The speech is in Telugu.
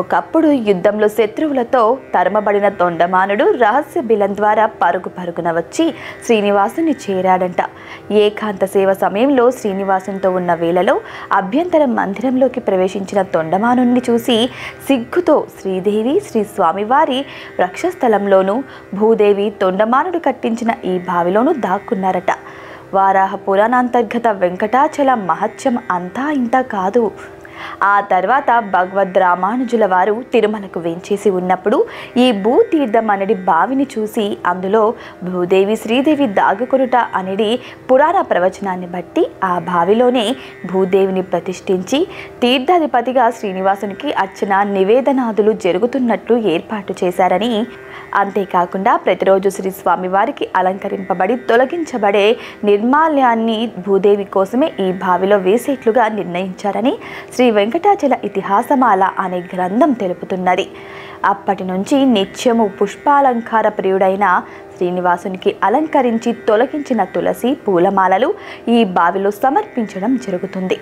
ఒకప్పుడు యుద్ధంలో శత్రువులతో తరమబడిన తొండమానుడు రహస్య బిలం ద్వారా పరుగు పరుగున వచ్చి శ్రీనివాసుని చేరాడంట. ఏకాంత సేవ సమయంలో శ్రీనివాసునితో ఉన్న వేళలో అభ్యంతర మందిరంలోకి ప్రవేశించిన తొండమానుని చూసి సిగ్గుతో శ్రీదేవి శ్రీ స్వామివారి వక్షస్థలంలోనూ భూదేవి తొండమానుడు కట్టించిన ఈ బావిలోనూ దాక్కున్నారట. వారాహ పురాణాంతర్గత వెంకటాచల మహత్యం అంతా ఇంత కాదు. ఆ తర్వాత భగవద్ రామానుజుల వారు తిరుమలకు వెంచేసి ఉన్నప్పుడు ఈ భూతీర్థం అనేది బావిని చూసి అందులో భూదేవి శ్రీదేవి దాగుకొనుట అనేది పురాణ ప్రవచనాన్ని బట్టి ఆ బావిలోనే భూదేవిని ప్రతిష్ఠించి తీర్థాధిపతిగా శ్రీనివాసునికి అర్చన నివేదనాదులు జరుగుతున్నట్లు ఏర్పాటు చేశారని, అంతేకాకుండా ప్రతిరోజు శ్రీ స్వామివారికి అలంకరింపబడి తొలగించబడే నిర్మాల్యాన్ని భూదేవి కోసమే ఈ బావిలో వేసేట్లుగా నిర్ణయించారని శ్రీ వెంకటాచల ఇతిహాసమాల అనే గ్రంథం తెలుపుతున్నది. అప్పటి నుంచి నిత్యము పుష్పాలంకార ప్రియుడైన శ్రీనివాసునికి అలంకరించి తొలగించిన తులసి పూలమాలలు ఈ బావిలో సమర్పించడం జరుగుతుంది.